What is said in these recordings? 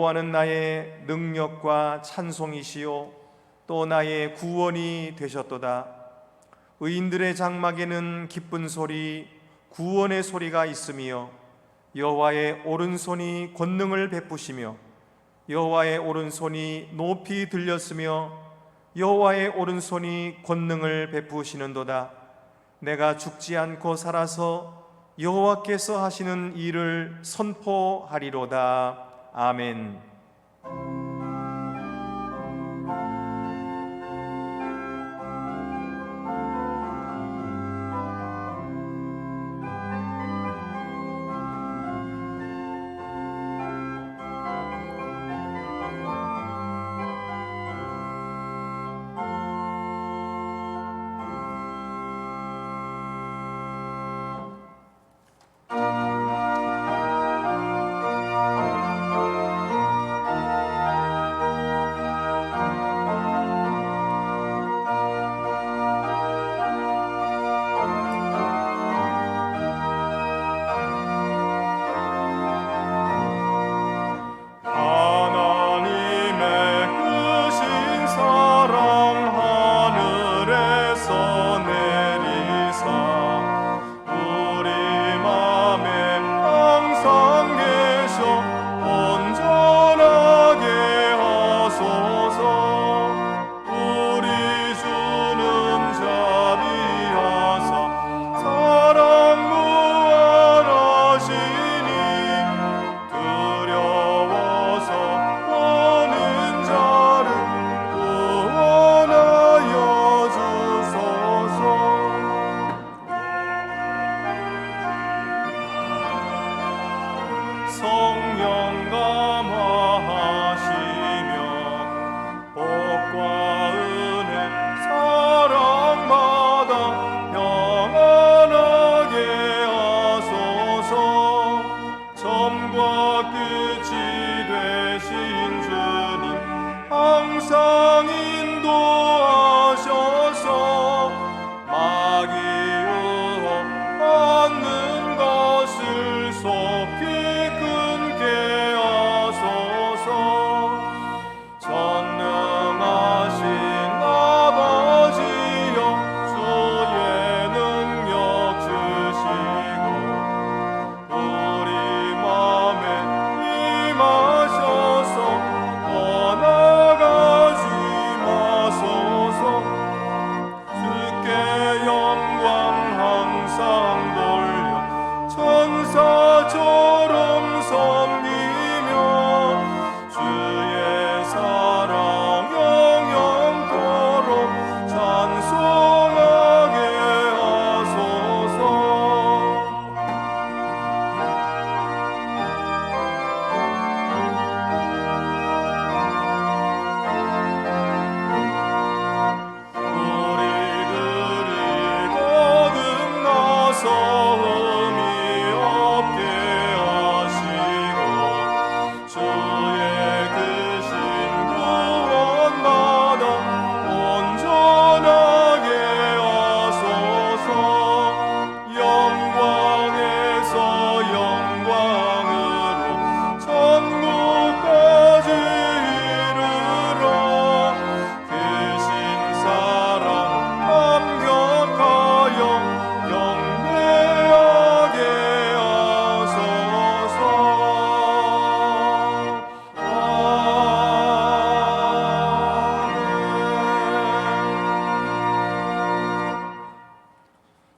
여호와는 나의 능력과 찬송이시요 또 나의 구원이 되셨도다. 의인들의 장막에는 기쁜 소리, 구원의 소리가 있으며 여호와의 오른손이 권능을 베푸시며 여호와의 오른손이 높이 들렸으며 여호와의 오른손이 권능을 베푸시는도다. 내가 죽지 않고 살아서 여호와께서 하시는 일을 선포하리로다. 아멘.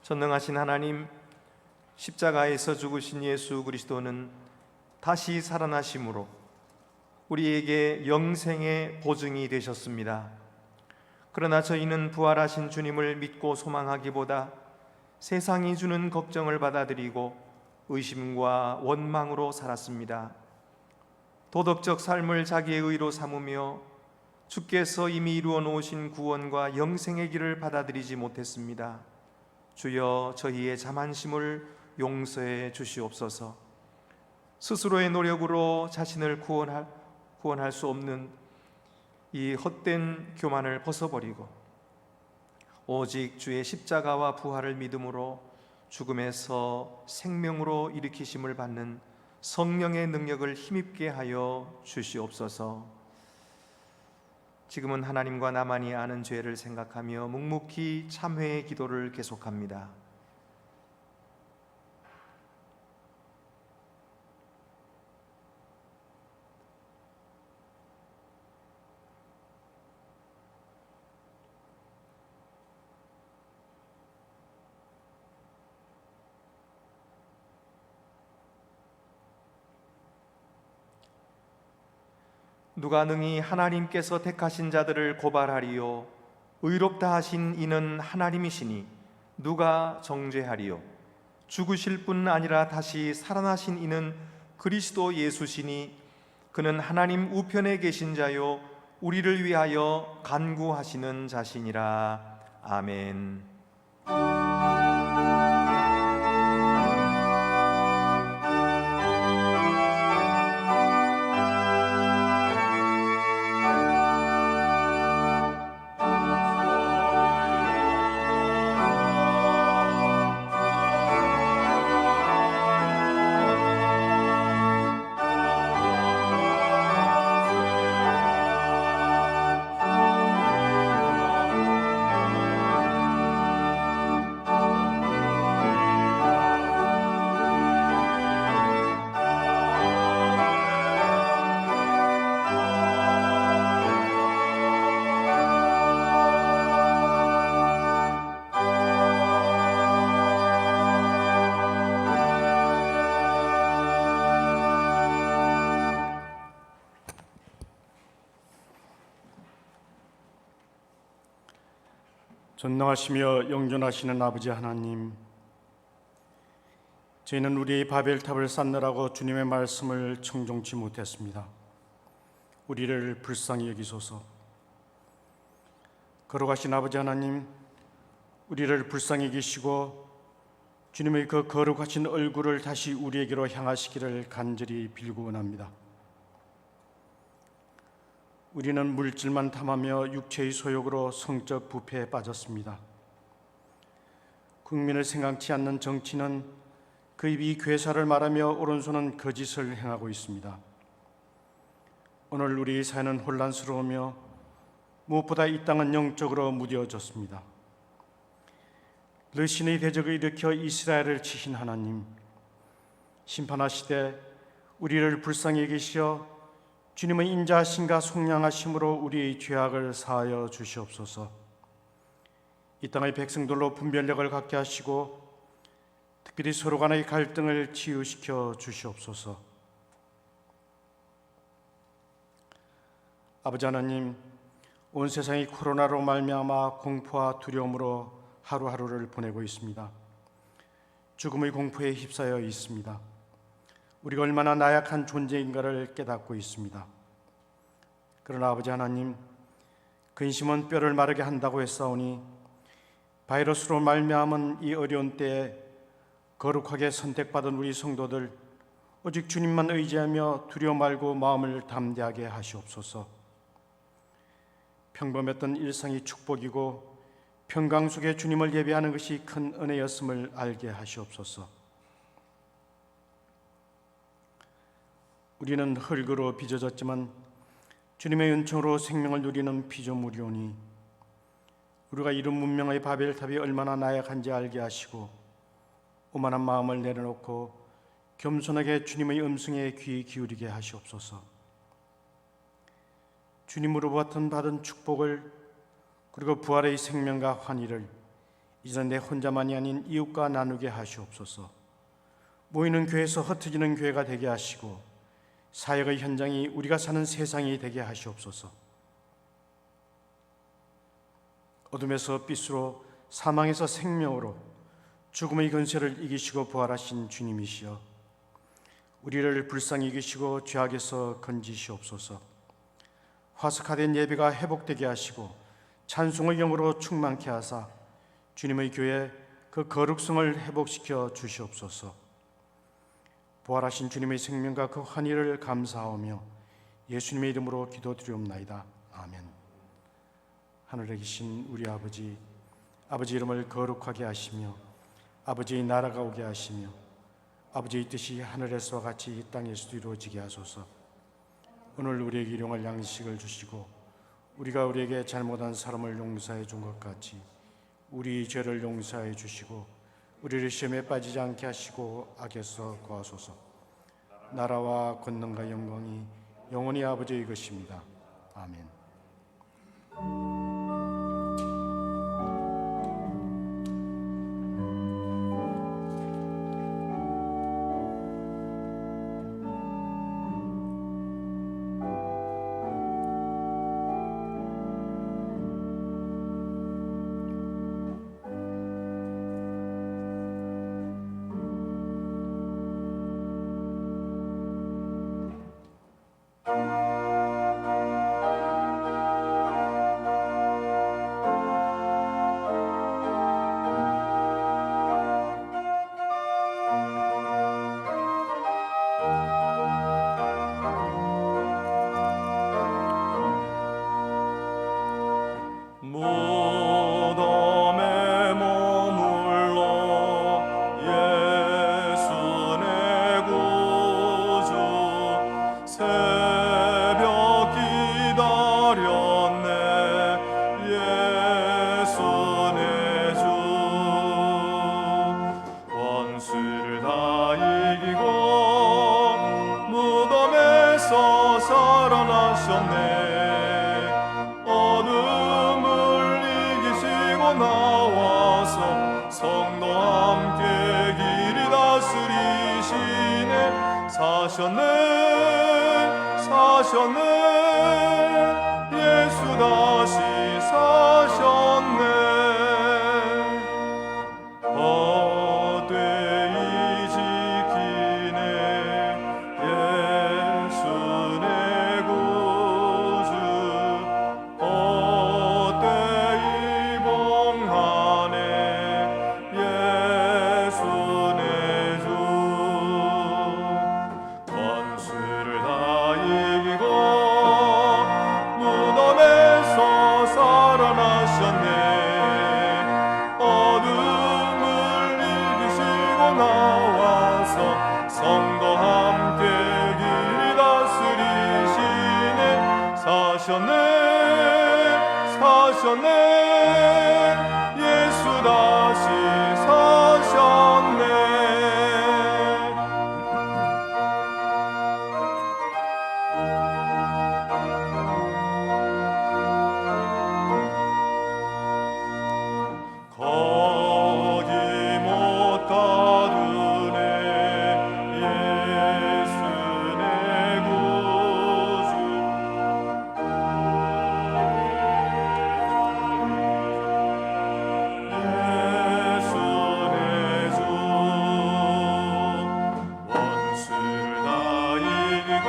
전능하신 하나님, 십자가에서 죽으신 예수 그리스도는 다시 살아나심으로 우리에게 영생의 보증이 되셨습니다. 그러나 저희는 부활하신 주님을 믿고 소망하기보다 세상이 주는 걱정을 받아들이고 의심과 원망으로 살았습니다. 도덕적 삶을 자기의 의로 삼으며 주께서 이미 이루어 놓으신 구원과 영생의 길을 받아들이지 못했습니다. 주여, 저희의 자만심을 용서해 주시옵소서. 스스로의 노력으로 자신을 구원할 수 없는 이 헛된 교만을 벗어버리고 오직 주의 십자가와 부활을 믿음으로 죽음에서 생명으로 일으키심을 받는 성령의 능력을 힘입게 하여 주시옵소서. 지금은 하나님과 나만이 아는 죄를 생각하며 묵묵히 참회의 기도를 계속합니다. 누가 능히 하나님께서 택하신 자들을 고발하리요? 의롭다 하신 이는 하나님이시니 누가 정죄하리요? 죽으실 뿐 아니라 다시 살아나신 이는 그리스도 예수시니 그는 하나님 우편에 계신 자요 우리를 위하여 간구하시는 자시니라. 아멘. 전능하시며 영존하시는 아버지 하나님, 저희는 우리의 바벨탑을 쌓느라고 주님의 말씀을 청종치 못했습니다. 우리를 불쌍히 여기소서. 걸어가신 아버지 하나님, 우리를 불쌍히 여기시고 주님의 그 거룩하신 얼굴을 다시 우리에게로 향하시기를 간절히 빌고 원합니다. 우리는 물질만 탐하며 육체의 소욕으로 성적 부패에 빠졌습니다. 국민을 생각지 않는 정치는 그 입이 괴사를 말하며 오른손은 거짓을 행하고 있습니다. 오늘 우리 사회는 혼란스러우며 무엇보다 이 땅은 영적으로 무뎌졌습니다. 르신의 대적을 일으켜 이스라엘을 치신 하나님, 심판하시되 우리를 불쌍히 여기시어 주님의 인자하심과 속량하심으로 우리의 죄악을 사하여 주시옵소서. 이 땅의 백성들로 분별력을 갖게 하시고 특별히 서로 간의 갈등을 치유시켜 주시옵소서. 아버지 하나님, 온 세상이 코로나로 말미암아 공포와 두려움으로 하루하루를 보내고 있습니다. 죽음의 공포에 휩싸여 있습니다. 우리가 얼마나 나약한 존재인가를 깨닫고 있습니다. 그러나 아버지 하나님, 근심은 뼈를 마르게 한다고 했사오니 바이러스로 말미암은 이 어려운 때에 거룩하게 선택받은 우리 성도들 오직 주님만 의지하며 두려워 말고 마음을 담대하게 하시옵소서. 평범했던 일상이 축복이고 평강 속에 주님을 예배하는 것이 큰 은혜였음을 알게 하시옵소서. 우리는 흙으로 빚어졌지만 주님의 은총으로 생명을 누리는 피조물이오니 우리가 이룬 문명의 바벨탑이 얼마나 나약한지 알게 하시고 오만한 마음을 내려놓고 겸손하게 주님의 음성에 귀 기울이게 하시옵소서. 주님으로부터 받은 축복을 그리고 부활의 생명과 환희를 이제는 내 혼자만이 아닌 이웃과 나누게 하시옵소서. 모이는 교회에서 흩어지는 교회가 되게 하시고 사역의 현장이 우리가 사는 세상이 되게 하시옵소서. 어둠에서 빛으로 사망에서 생명으로 죽음의 근세를 이기시고 부활하신 주님이시여 우리를 불쌍히 여기시고 죄악에서 건지시옵소서. 화석화된 예배가 회복되게 하시고 찬송의 영으로 충만케 하사 주님의 교회 그 거룩성을 회복시켜 주시옵소서. 부활하신 주님의 생명과 그 환희를 감사하며 예수님의 이름으로 기도드리옵나이다. 아멘. 하늘에 계신 우리 아버지, 아버지 이름을 거룩하게 하시며 아버지의 나라가 오게 하시며 아버지의 뜻이 하늘에서와 같이 이 땅에서도 이루어지게 하소서. 오늘 우리에게 일용할 양식을 주시고 우리가 우리에게 잘못한 사람을 용서해 준 것 같이 우리 죄를 용서해 주시고 우리를 시험에 빠지지 않게 하시고 악에서 구하소서. 나라와 권능과 영광이 영원히 아버지의 것입니다. 아멘. 무덤에 머물러 예수 내 구주 새벽 기다렸네 예수 내 주 원수를 다 이기고 무덤에서 살아나셨네 나와서 성도 함께 길이 다스리시네 사셨네 사셨네 예수 다시 사셨네 헛되이 지키네 예수 내 구주 성도 함께 길이 다스리시네 사셨네 사셨네 예수 다시 사셨네 거기 못 가두네 예수 내 구주 예수 내 주 원수를 다 이기고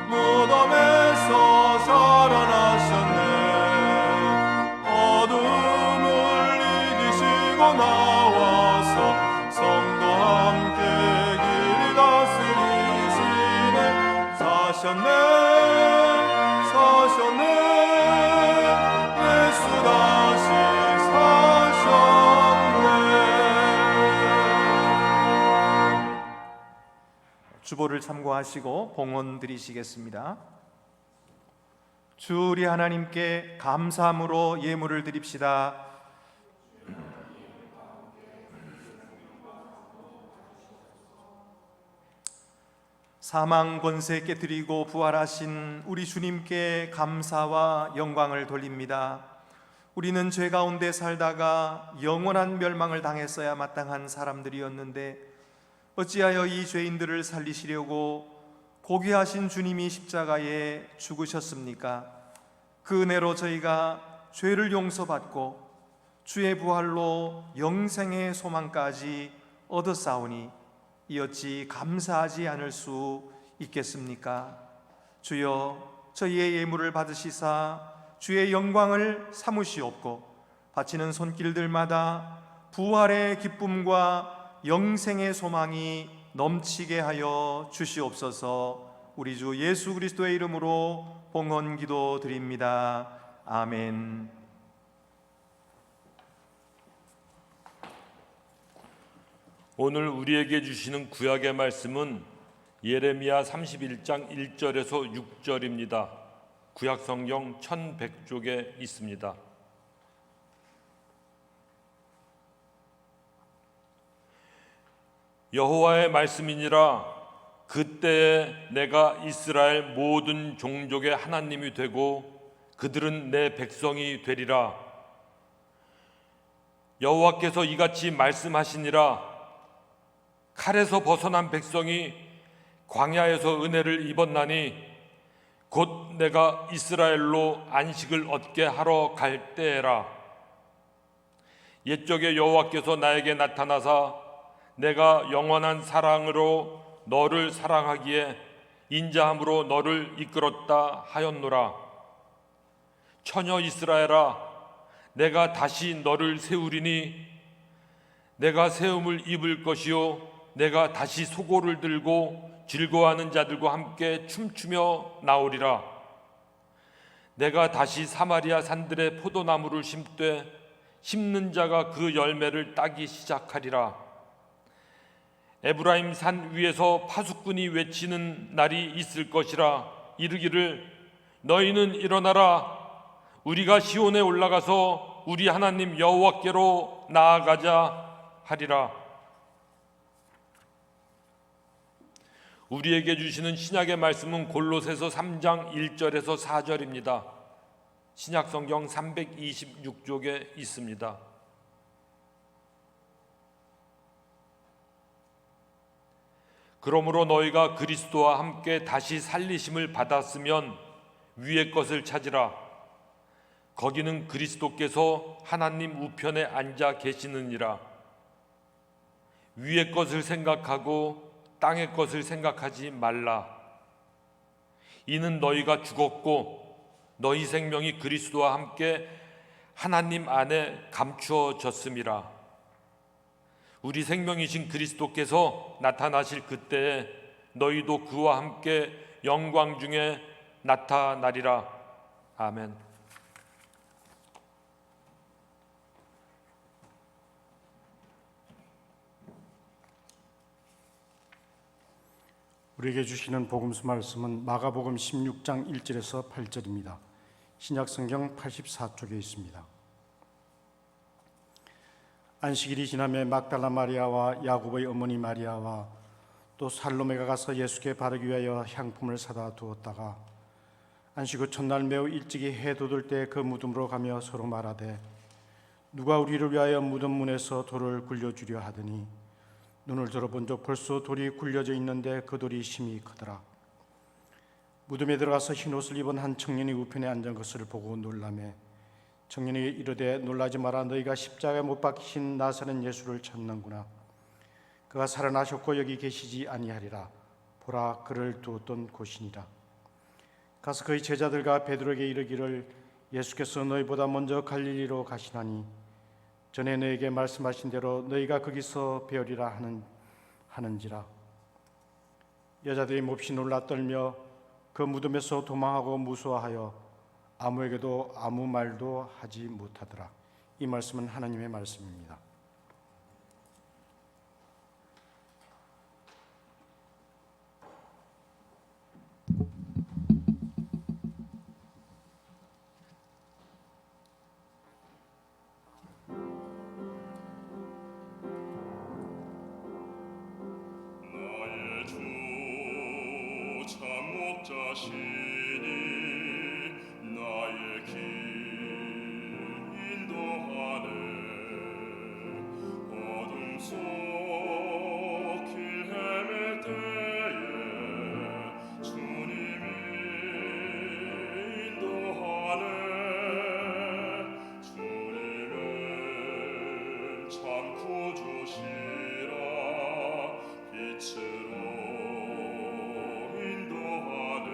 무덤에서 살아나셨네 어둠을 이기시고 나와서 성도 함께 길이 다스리시네 사셨네 사셨네 예수 다시 사셨네 주보를 참고하시고 봉헌 드리시겠습니다. 주 우리 하나님께 감사함으로 예물을 드립시다. 사망 권세 깨뜨리고 부활하신 우리 주님께 감사와 영광을 돌립니다. 우리는 죄 가운데 살다가 영원한 멸망을 당했어야 마땅한 사람들이었는데 어찌하여 이 죄인들을 살리시려고 고귀하신 주님이 십자가에 죽으셨습니까? 그 은혜로 저희가 죄를 용서받고 주의 부활로 영생의 소망까지 얻었사오니 이 어찌 감사하지 않을 수 있겠습니까? 주여 저희의 예물을 받으시사 주의 영광을 삼으시옵고 바치는 손길들마다 부활의 기쁨과 영생의 소망이 넘치게 하여 주시옵소서. 우리 주 예수 그리스도의 이름으로 봉헌 기도 드립니다. 아멘. 오늘 우리에게 주시는 구약의 말씀은 예레미야 31장 1절에서 6절입니다. 구약 성경 1100쪽에 있습니다. 여호와의 말씀이니라. 그때에 내가 이스라엘 모든 종족의 하나님이 되고 그들은 내 백성이 되리라. 여호와께서 이같이 말씀하시니라. 칼에서 벗어난 백성이 광야에서 은혜를 입었나니 곧 내가 이스라엘로 안식을 얻게 하러 갈 때에라. 옛적에 여호와께서 나에게 나타나사 내가 영원한 사랑으로 너를 사랑하기에 인자함으로 너를 이끌었다 하였노라. 처녀 이스라엘아, 내가 다시 너를 세우리니 내가 세움을 입을 것이요 내가 다시 소고를 들고 즐거워하는 자들과 함께 춤추며 나오리라. 내가 다시 사마리아 산들의 포도나무를 심되 심는 자가 그 열매를 따기 시작하리라. 에브라임 산 위에서 파수꾼이 외치는 날이 있을 것이라. 이르기를 너희는 일어나라. 우리가 시온에 올라가서 우리 하나님 여호와께로 나아가자 하리라. 우리에게 주시는 신약의 말씀은 골로새서 3장 1절에서 4절입니다. 신약 성경 326쪽에 있습니다. 그러므로 너희가 그리스도와 함께 다시 살리심을 받았으면 위의 것을 찾으라. 거기는 그리스도께서 하나님 우편에 앉아 계시느니라. 위의 것을 생각하고 땅의 것을 생각하지 말라. 이는 너희가 죽었고 너희 생명이 그리스도와 함께 하나님 안에 감추어졌음이라. 우리 생명이신 그리스도께서 나타나실 그때에 너희도 그와 함께 영광 중에 나타나리라. 아멘. 우리에게 주시는 복음서 말씀은 마가복음 16장 1절에서 8절입니다. 신약 성경 84쪽에 있습니다. 안식일이 지나매 막달라 마리아와 야고보의 어머니 마리아와 또 살로메가 가서 예수께 바르기 위하여 향품을 사다 두었다가 안식 후 첫날 매우 일찍이 해 돋을 때 그 무덤으로 가며 서로 말하되 누가 우리를 위하여 무덤 문에서 돌을 굴려주려 하더니 눈을 들어본즉 벌써 돌이 굴려져 있는데 그 돌이 심히 크더라. 무덤에 들어가서 흰옷을 입은 한 청년이 우편에 앉은 것을 보고 놀라매 청년이 이르되 놀라지 마라. 너희가 십자가에 못 박히신 나사렛 예수를 찾는구나. 그가 살아나셨고 여기 계시지 아니하리라. 보라, 그를 두었던 곳이니라. 가서 그의 제자들과 베드로에게 이르기를 예수께서 너희보다 먼저 갈릴리로 가시나니 전에 너에게 말씀하신 대로 너희가 거기서 배우리라 하는지라. 여자들이 몹시 놀라 떨며 그 무덤에서 도망하고 무서워하여 아무에게도 아무 말도 하지 못하더라. 이 말씀은 하나님의 말씀입니다. 자신이 나의 길 인도하네. 어둠 속 길 헤맬 때에 주님이 인도하네. 주님은 참 구주시라. 빛으로 인도하네.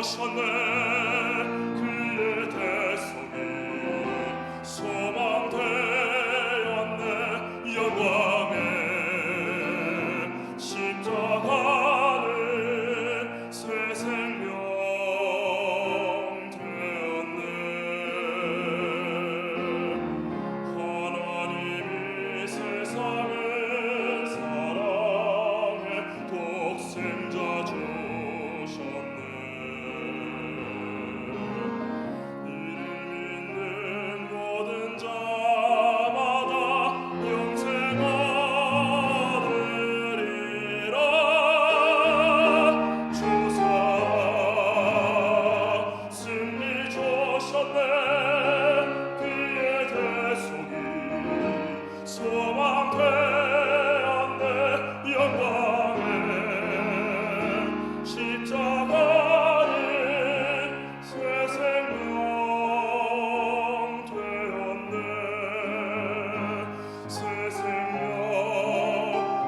주셨네. 그의 대속이 소망되었네. 영광의 십자가는 새 생명 되었네. 하나님이 세상을 사랑해 독생자 주셨네. 이를 믿는 모든 자마다 영생 얻으리라. 주 사랑 승리 주셨네. 그의 대속이 소망되었네. 영광의 십자가는 새 생명 되었네. 새 생명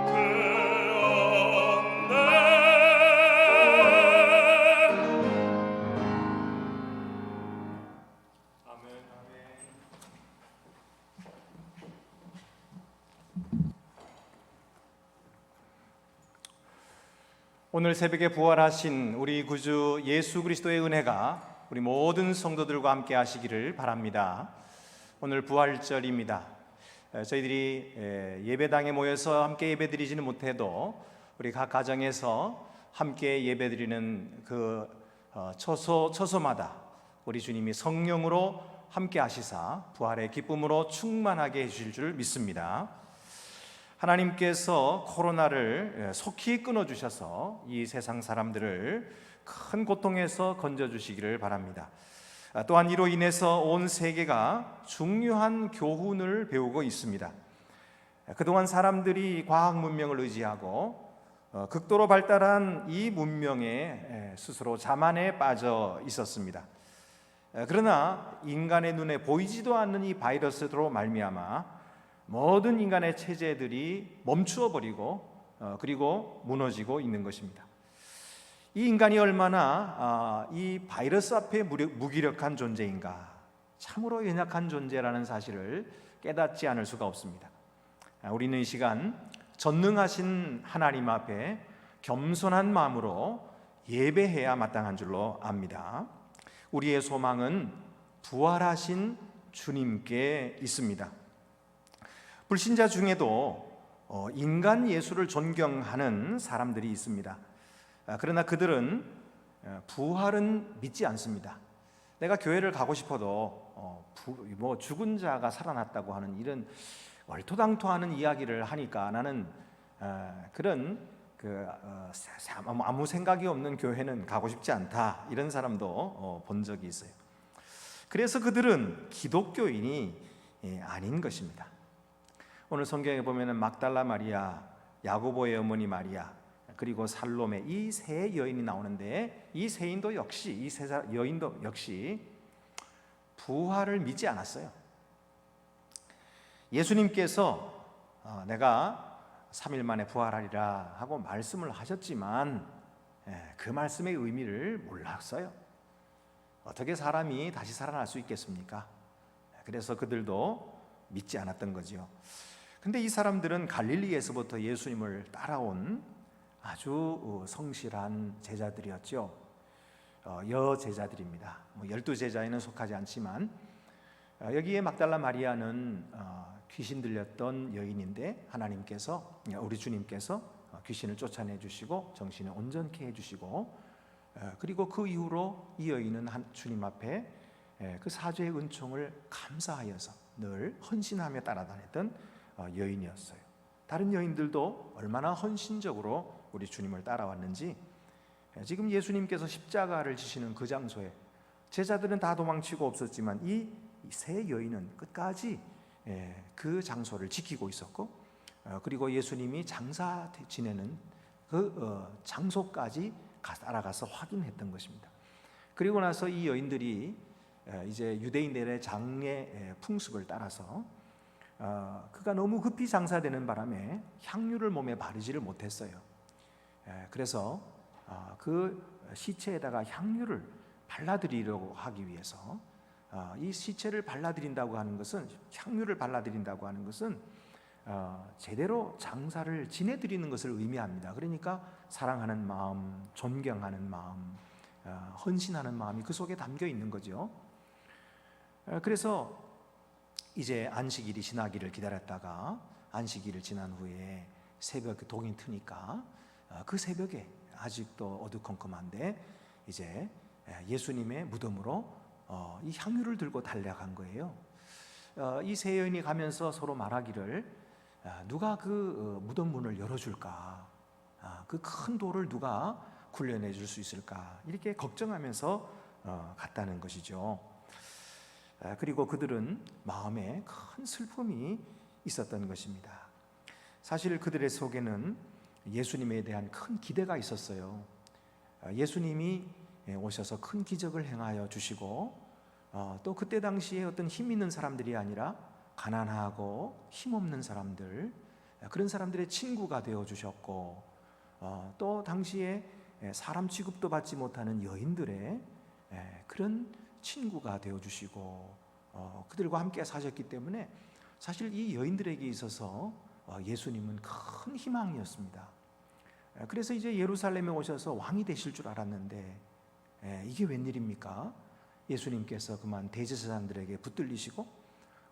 되었네. 아멘. 오늘 새벽에 부활하신 우리 구주 예수 그리스도의 은혜가 우리 모든 성도들과 함께 하시기를 바랍니다. 오늘 부활절입니다. 저희들이 예배당에 모여서 함께 예배드리지는 못해도 우리 각 가정에서 함께 예배드리는 그 처소마다 우리 주님이 성령으로 함께 하시사 부활의 기쁨으로 충만하게 해주실 줄 믿습니다. 하나님께서 코로나를 속히 끊어주셔서 이 세상 사람들을 큰 고통에서 건져주시기를 바랍니다. 또한 이로 인해서 온 세계가 중요한 교훈을 배우고 있습니다. 그동안 사람들이 과학 문명을 의지하고 극도로 발달한 이 문명에 스스로 자만에 빠져 있었습니다. 그러나 인간의 눈에 보이지도 않는 이 바이러스로 말미암아 모든 인간의 체제들이 멈추어 버리고 그리고 무너지고 있는 것입니다. 이 인간이 얼마나 이 바이러스 앞에 무기력한 존재인가, 참으로 연약한 존재라는 사실을 깨닫지 않을 수가 없습니다. 우리는 이 시간 전능하신 하나님 앞에 겸손한 마음으로 예배해야 마땅한 줄로 압니다. 우리의 소망은 부활하신 주님께 있습니다. 불신자 중에도 인간 예수를 존경하는 사람들이 있습니다. 그러나 그들은 부활은 믿지 않습니다. 내가 교회를 가고 싶어도 죽은 자가 살아났다고 하는 이런 얼토당토하는 이야기를 하니까 나는 그런 아무 생각이 없는 교회는 가고 싶지 않다, 이런 사람도 본 적이 있어요. 그래서 그들은 기독교인이 아닌 것입니다. 오늘 성경에 보면은 막달라 마리아, 야고보의 어머니 마리아, 그리고 살로메, 이 세 여인이 나오는데 이 세 여인도 역시 부활을 믿지 않았어요. 예수님께서 내가 3일 만에 부활하리라 하고 말씀을 하셨지만 그 말씀의 의미를 몰랐어요. 어떻게 사람이 다시 살아날 수 있겠습니까? 그래서 그들도 믿지 않았던 거지요. 근데 이 사람들은 갈릴리에서부터 예수님을 따라온 아주 성실한 제자들이었죠. 여제자들입니다. 12제자에는 속하지 않지만 여기에 막달라 마리아는 귀신 들렸던 여인인데 하나님께서, 우리 주님께서 귀신을 쫓아내 주시고 정신을 온전케 해주시고, 그리고 그 이후로 이 여인은 주님 앞에 그 사죄의 은총을 감사하여서 늘 헌신하며 따라다녔던 여인이었어요. 다른 여인들도 얼마나 헌신적으로 우리 주님을 따라왔는지, 지금 예수님께서 십자가를 지시는 그 장소에 제자들은 다 도망치고 없었지만 이 세 여인은 끝까지 그 장소를 지키고 있었고, 그리고 예수님이 장사 지내는 그 장소까지 따라가서 확인했던 것입니다. 그리고 나서 이 여인들이 이제 유대인들의 장례 풍습을 따라서 그가 너무 급히 장사되는 바람에 향유를 몸에 바르지를 못했어요. 그래서 그 시체에다가 향유를 발라드리려고 하기 위해서 이 시체를 발라드린다고 하는 것은, 향유를 발라드린다고 하는 것은 제대로 장사를 지내드리는 것을 의미합니다. 그러니까 사랑하는 마음, 존경하는 마음, 헌신하는 마음이 그 속에 담겨 있는 거죠. 그래서 이제 안식일이 지나기를 기다렸다가 안식일을 지난 후에 새벽에 동이 트니까 그 새벽에 아직도 어두컴컴한데 이제 예수님의 무덤으로 이 향유를 들고 달려간 거예요. 이 세 여인이 가면서 서로 말하기를 누가 그 무덤 문을 열어줄까, 그 큰 돌을 누가 굴려내 줄 수 있을까, 이렇게 걱정하면서 갔다는 것이죠. 그리고 그들은 마음에 큰 슬픔이 있었던 것입니다. 사실 그들의 속에는 예수님에 대한 큰 기대가 있었어요. 예수님이 오셔서 큰 기적을 행하여 주시고 또 그때 당시에 어떤 힘 있는 사람들이 아니라 가난하고 힘없는 사람들, 그런 사람들의 친구가 되어 주셨고 또 당시에 사람 취급도 받지 못하는 여인들의 그런 친구가 되어 주시고 그들과 함께 사셨기 때문에 사실 이 여인들에게 있어서 예수님은 큰 희망이었습니다. 그래서 이제 예루살렘에 오셔서 왕이 되실 줄 알았는데 이게 웬일입니까? 예수님께서 그만 대제사장들에게 붙들리시고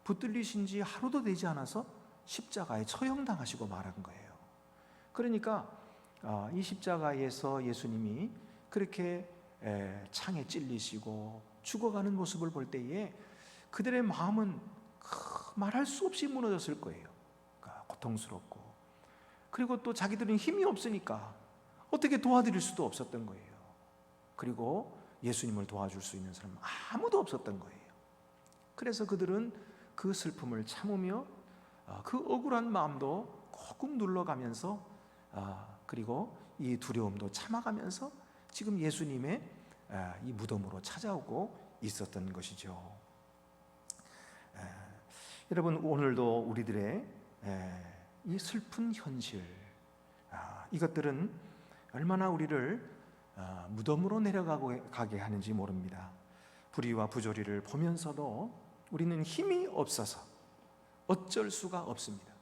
붙들리신 지 하루도 되지 않아서 십자가에 처형당하시고 말한 거예요. 그러니까 이 십자가에서 예수님이 그렇게 창에 찔리시고 죽어가는 모습을 볼 때에 그들의 마음은 말할 수 없이 무너졌을 거예요. 그러니까 고통스럽고, 그리고 또 자기들은 힘이 없으니까 어떻게 도와드릴 수도 없었던 거예요. 그리고 예수님을 도와줄 수 있는 사람은 아무도 없었던 거예요. 그래서 그들은 그 슬픔을 참으며 그 억울한 마음도 꾹꾹 눌러가면서 그리고 이 두려움도 참아가면서 지금 예수님의 이 무덤으로 찾아오고 있었던 것이죠. 여러분, 오늘도 우리들의 이 슬픈 현실, 이것들은 얼마나 우리를 무덤으로 내려가게 하는지 모릅니다. 불의와 부조리를 보면서도 우리는 힘이 없어서 어쩔 수가 없습니다.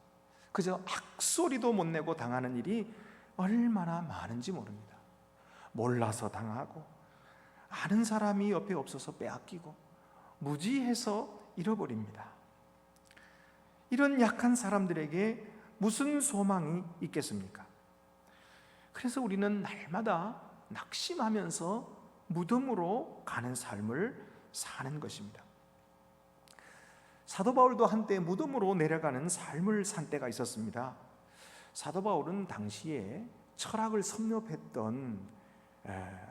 그저 악소리도 못 내고 당하는 일이 얼마나 많은지 모릅니다. 몰라서 당하고, 아는 사람이 옆에 없어서 빼앗기고, 무지해서 잃어버립니다. 이런 약한 사람들에게 무슨 소망이 있겠습니까? 그래서 우리는 날마다 낙심하면서 무덤으로 가는 삶을 사는 것입니다. 사도 바울도 한때 무덤으로 내려가는 삶을 산 때가 있었습니다. 사도 바울은 당시에 철학을 섭렵했던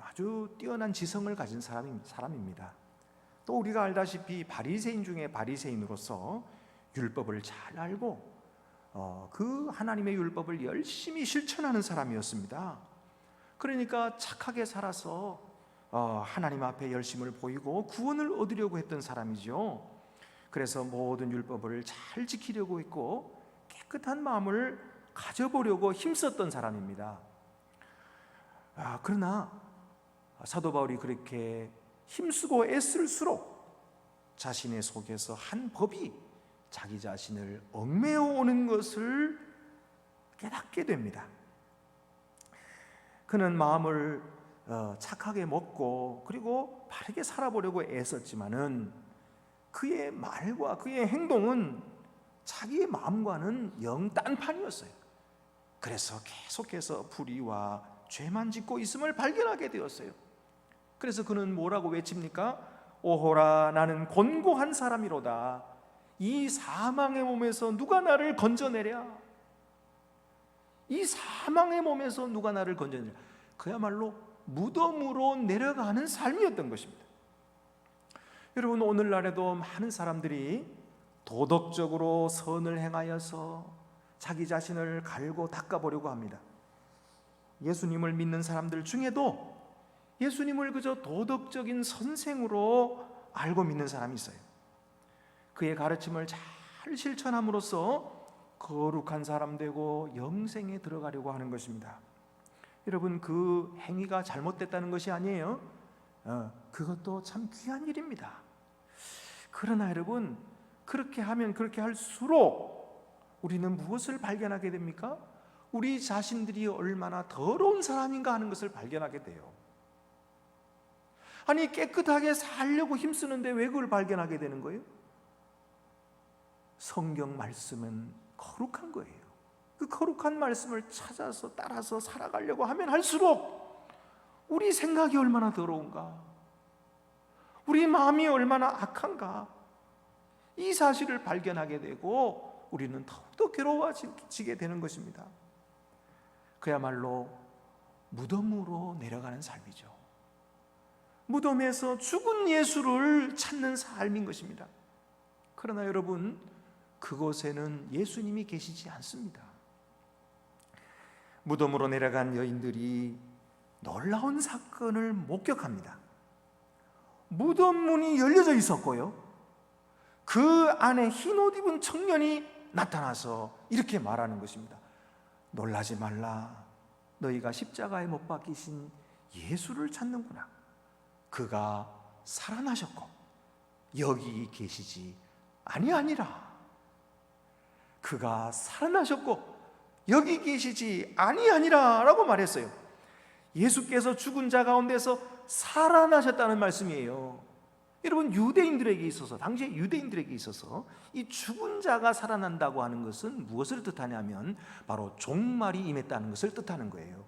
아주 뛰어난 지성을 가진 사람입니다. 또 우리가 알다시피 바리새인 중에 바리새인으로서 율법을 잘 알고 그 하나님의 율법을 열심히 실천하는 사람이었습니다. 그러니까 착하게 살아서 하나님 앞에 열심을 보이고 구원을 얻으려고 했던 사람이죠. 그래서 모든 율법을 잘 지키려고 했고 깨끗한 마음을 가져보려고 힘썼던 사람입니다. 그러나 사도 바울이 그렇게 힘쓰고 애쓸수록 자신의 속에서 한 법이 자기 자신을 얽매어 오는 것을 깨닫게 됩니다. 그는 마음을 착하게 먹고 그리고 바르게 살아보려고 애썼지만은 그의 말과 그의 행동은 자기의 마음과는 영 딴판이었어요. 그래서 계속해서 불의와 죄만 짓고 있음을 발견하게 되었어요. 그래서 그는 뭐라고 외칩니까? 오호라, 나는 곤고한 사람이로다. 이 사망의 몸에서 누가 나를 건져내랴? 이 사망의 몸에서 누가 나를 건져내랴? 그야말로 무덤으로 내려가는 삶이었던 것입니다. 여러분, 오늘날에도 많은 사람들이 도덕적으로 선을 행하여서 자기 자신을 갈고 닦아보려고 합니다. 예수님을 믿는 사람들 중에도 예수님을 그저 도덕적인 선생으로 알고 믿는 사람이 있어요. 그의 가르침을 잘 실천함으로써 거룩한 사람 되고 영생에 들어가려고 하는 것입니다. 여러분, 그 행위가 잘못됐다는 것이 아니에요. 그것도 참 귀한 일입니다. 그러나 여러분, 그렇게 하면 그렇게 할수록 우리는 무엇을 발견하게 됩니까? 우리 자신들이 얼마나 더러운 사람인가 하는 것을 발견하게 돼요. 아니, 깨끗하게 살려고 힘쓰는데 왜 그걸 발견하게 되는 거예요? 성경 말씀은 거룩한 거예요. 그 거룩한 말씀을 찾아서 따라서 살아가려고 하면 할수록 우리 생각이 얼마나 더러운가, 우리 마음이 얼마나 악한가, 이 사실을 발견하게 되고 우리는 더욱더 괴로워지게 되는 것입니다. 그야말로 무덤으로 내려가는 삶이죠. 무덤에서 죽은 예수를 찾는 삶인 것입니다. 그러나 여러분, 그곳에는 예수님이 계시지 않습니다. 무덤으로 내려간 여인들이 놀라운 사건을 목격합니다. 무덤 문이 열려져 있었고요, 그 안에 흰옷 입은 청년이 나타나서 이렇게 말하는 것입니다. 놀라지 말라. 너희가 십자가에 못 박히신 예수를 찾는구나. 그가 살아나셨고 여기 계시지 아니하니라. 그가 살아나셨고 여기 계시지 아니하니라 라고 말했어요. 예수께서 죽은 자 가운데서 살아나셨다는 말씀이에요. 여러분, 유대인들에게 있어서, 당시에 유대인들에게 있어서 이 죽은 자가 살아난다고 하는 것은 무엇을 뜻하냐면 바로 종말이 임했다는 것을 뜻하는 거예요.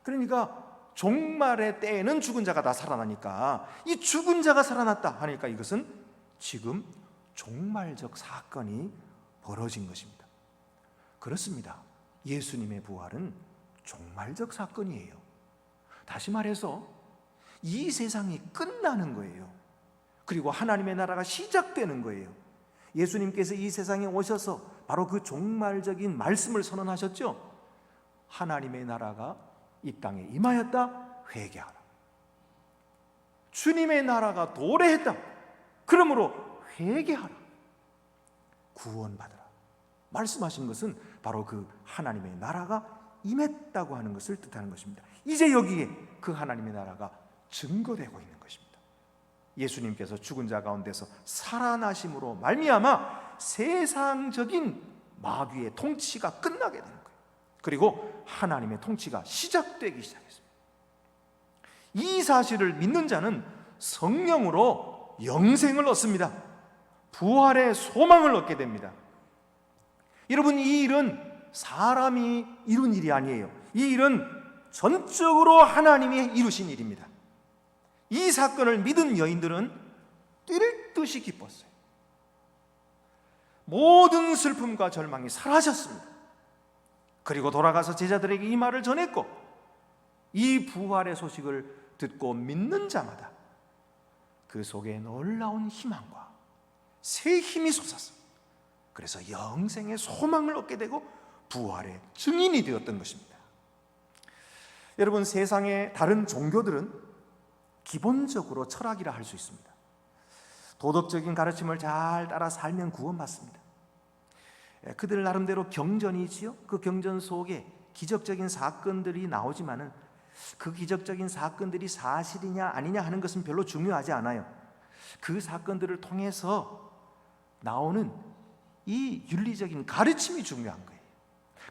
그러니까 종말의 때에는 죽은 자가 다 살아나니까, 이 죽은 자가 살아났다 하니까 이것은 지금 종말적 사건이 벌어진 것입니다. 그렇습니다. 예수님의 부활은 종말적 사건이에요. 다시 말해서 이 세상이 끝나는 거예요. 그리고 하나님의 나라가 시작되는 거예요. 예수님께서 이 세상에 오셔서 바로 그 종말적인 말씀을 선언하셨죠. 하나님의 나라가 이 땅에 임하였다. 회개하라. 주님의 나라가 도래했다. 그러므로 회개하라. 구원받으라. 말씀하신 것은 바로 그 하나님의 나라가 임했다고 하는 것을 뜻하는 것입니다. 이제 여기에 그 하나님의 나라가 증거되고 있는 것입니다. 예수님께서 죽은 자 가운데서 살아나심으로 말미암아 세상적인 마귀의 통치가 끝나게 되는 거예요. 그리고 하나님의 통치가 시작되기 시작했습니다. 이 사실을 믿는 자는 성령으로 영생을 얻습니다. 부활의 소망을 얻게 됩니다. 여러분, 이 일은 사람이 이룬 일이 아니에요. 이 일은 전적으로 하나님이 이루신 일입니다. 이 사건을 믿은 여인들은 뛸 듯이 기뻤어요. 모든 슬픔과 절망이 사라졌습니다. 그리고 돌아가서 제자들에게 이 말을 전했고, 이 부활의 소식을 듣고 믿는 자마다 그 속에 놀라운 희망과 새 힘이 솟았어요. 그래서 영생의 소망을 얻게 되고 부활의 증인이 되었던 것입니다. 여러분, 세상의 다른 종교들은 기본적으로 철학이라 할 수 있습니다. 도덕적인 가르침을 잘 따라 살면 구원받습니다. 그들 나름대로 경전이지요. 그 경전 속에 기적적인 사건들이 나오지만은 그 기적적인 사건들이 사실이냐 아니냐 하는 것은 별로 중요하지 않아요. 그 사건들을 통해서 나오는 이 윤리적인 가르침이 중요한 거예요.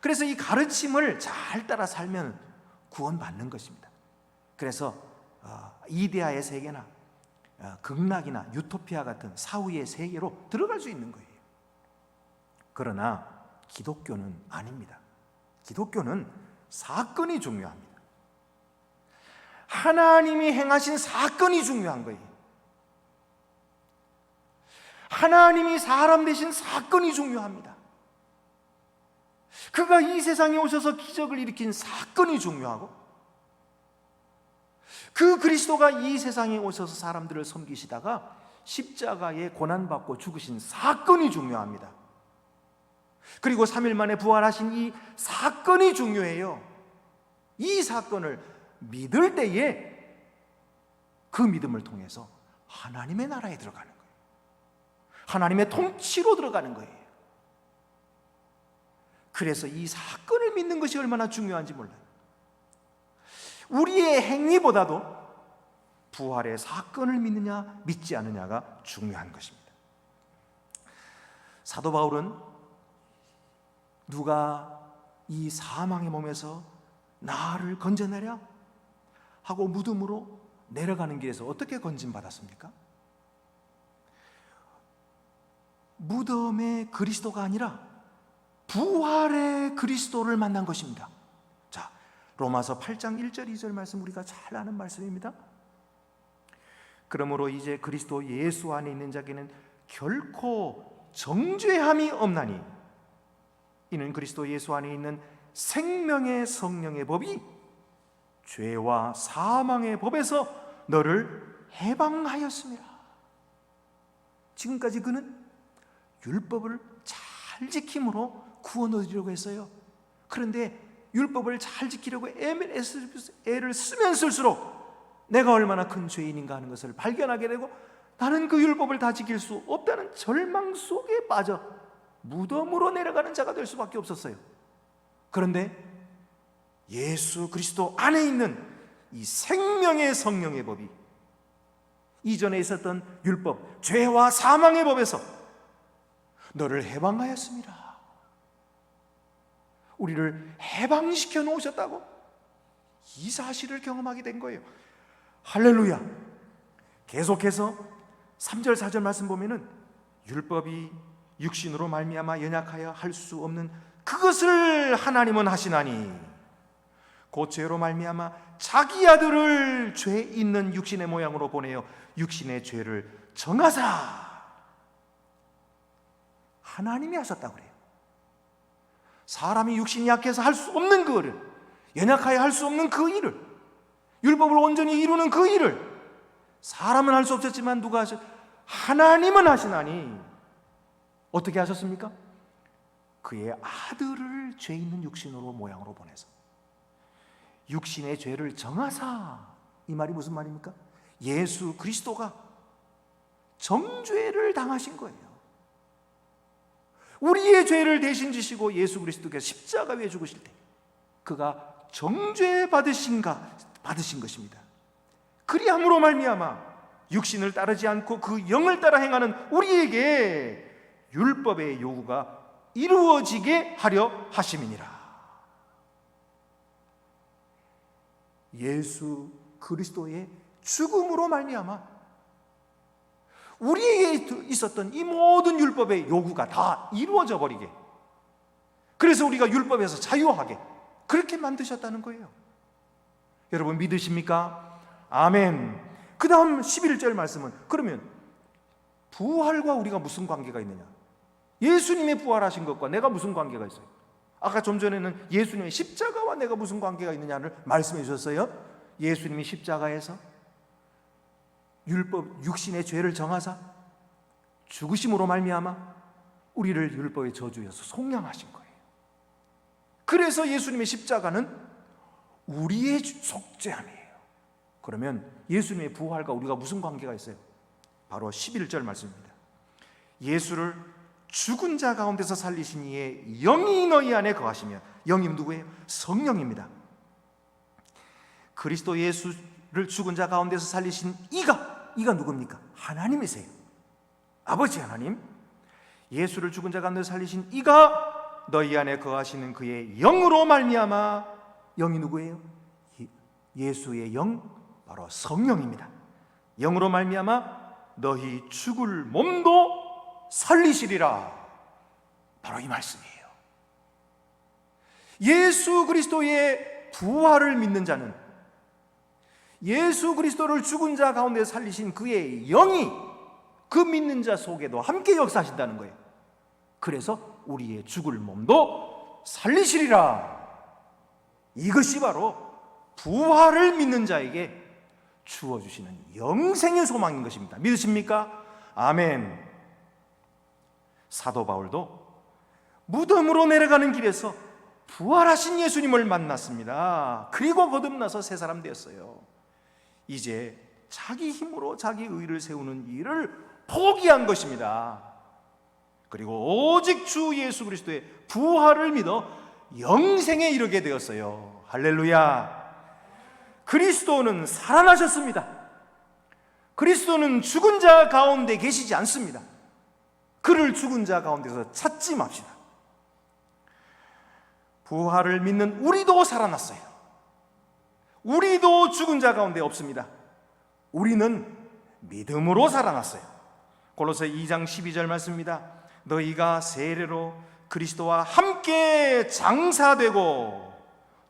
그래서 이 가르침을 잘 따라 살면 구원받는 것입니다. 그래서 이데아의 세계나 극락이나 유토피아 같은 사후의 세계로 들어갈 수 있는 거예요. 그러나 기독교는 아닙니다. 기독교는 사건이 중요합니다. 하나님이 행하신 사건이 중요한 거예요. 하나님이 사람 되신 사건이 중요합니다. 그가 이 세상에 오셔서 기적을 일으킨 사건이 중요하고, 그 그리스도가 이 세상에 오셔서 사람들을 섬기시다가 십자가에 고난받고 죽으신 사건이 중요합니다. 그리고 3일 만에 부활하신 이 사건이 중요해요. 이 사건을 믿을 때에 그 믿음을 통해서 하나님의 나라에 들어가는 거예요. 하나님의 통치로 들어가는 거예요. 그래서 이 사건을 믿는 것이 얼마나 중요한지 몰라요. 우리의 행위보다도 부활의 사건을 믿느냐 믿지 않느냐가 중요한 것입니다. 사도 바울은 누가 이 사망의 몸에서 나를 건져내랴 하고 무덤으로 내려가는 길에서 어떻게 건진받았습니까? 무덤의 그리스도가 아니라 부활의 그리스도를 만난 것입니다. 자, 로마서 8장 1절 2절 말씀 우리가 잘 아는 말씀입니다. 그러므로 이제 그리스도 예수 안에 있는 자에게는 결코 정죄함이 없나니 이는 그리스도 예수 안에 있는 생명의 성령의 법이 죄와 사망의 법에서 너를 해방하였습니다. 지금까지 그는 율법을 잘 지킴으로 구원 얻으려고 했어요. 그런데 율법을 잘 지키려고 애를 쓰면 쓸수록 내가 얼마나 큰 죄인인가 하는 것을 발견하게 되고 나는 그 율법을 다 지킬 수 없다는 절망 속에 빠져 무덤으로 내려가는 자가 될 수밖에 없었어요. 그런데 예수 그리스도 안에 있는 이 생명의 성령의 법이 이전에 있었던 율법, 죄와 사망의 법에서 너를 해방하였습니다. 우리를 해방시켜 놓으셨다고 이 사실을 경험하게 된 거예요. 할렐루야. 계속해서 3절 4절 말씀 보면은 율법이 육신으로 말미암아 연약하여 할 수 없는 그것을 하나님은 하시나니 곧 죄로 말미암아 자기 아들을 죄 있는 육신의 모양으로 보내어 육신의 죄를 정하사 하나님이 하셨다고 그래요. 사람이 육신이 약해서 할 수 없는 그 일을, 연약하여 할 수 없는 그 일을, 율법을 온전히 이루는 그 일을 사람은 할 수 없었지만 누가 하셨? 하나님은 하시나니 어떻게 하셨습니까? 그의 아들을 죄 있는 육신으로 모양으로 보내서 육신의 죄를 정하사. 이 말이 무슨 말입니까? 예수 그리스도가 정죄를 당하신 거예요. 우리의 죄를 대신 지시고 예수 그리스도께서 십자가 위에 죽으실 때 그가 정죄 받으신 것입니다. 그리함으로 말미암아 육신을 따르지 않고 그 영을 따라 행하는 우리에게 율법의 요구가 이루어지게 하려 하심이니라. 예수 그리스도의 죽음으로 말미암아 우리에게 있었던 이 모든 율법의 요구가 다 이루어져 버리게, 그래서 우리가 율법에서 자유하게 그렇게 만드셨다는 거예요. 여러분 믿으십니까? 아멘. 그 다음 11절 말씀은 그러면 부활과 우리가 무슨 관계가 있느냐? 예수님의 부활하신 것과 내가 무슨 관계가 있어요? 아까 좀 전에는 예수님의 십자가와 내가 무슨 관계가 있느냐를 말씀해 주셨어요. 예수님이 십자가에서 율법 육신의 죄를 정하사 죽으심으로 말미암아 우리를 율법의 저주에서 속량하신 거예요. 그래서 예수님의 십자가는 우리의 속죄함이에요. 그러면 예수님의 부활과 우리가 무슨 관계가 있어요? 바로 11절 말씀입니다. 예수를 죽은 자 가운데서 살리신 이의 영이 너희 안에 거하시면, 영이 누구예요? 성령입니다. 그리스도 예수를 죽은 자 가운데서 살리신 이가 누굽니까? 하나님이세요. 아버지 하나님. 예수를 죽은 자 가운데서 살리신 이가 너희 안에 거하시는 그의 영으로 말미암아, 영이 누구예요? 예수의 영, 바로 성령입니다. 영으로 말미암아 너희 죽을 몸도 살리시리라. 바로 이 말씀이에요. 예수 그리스도의 부활을 믿는 자는 예수 그리스도를 죽은 자 가운데 살리신 그의 영이 그 믿는 자 속에도 함께 역사하신다는 거예요. 그래서 우리의 죽을 몸도 살리시리라. 이것이 바로 부활을 믿는 자에게 주어주시는 영생의 소망인 것입니다. 믿으십니까? 아멘. 사도 바울도 무덤으로 내려가는 길에서 부활하신 예수님을 만났습니다. 그리고 거듭나서 새 사람 되었어요. 이제 자기 힘으로 자기 의를 세우는 일을 포기한 것입니다. 그리고 오직 주 예수 그리스도의 부활을 믿어 영생에 이르게 되었어요. 할렐루야. 그리스도는 살아나셨습니다. 그리스도는 죽은 자 가운데 계시지 않습니다. 그를 죽은 자 가운데서 찾지 맙시다. 부활을 믿는 우리도 살아났어요. 우리도 죽은 자 가운데 없습니다. 우리는 믿음으로 살아났어요. 골로새 2장 12절 말씀입니다. 너희가 세례로 그리스도와 함께 장사되고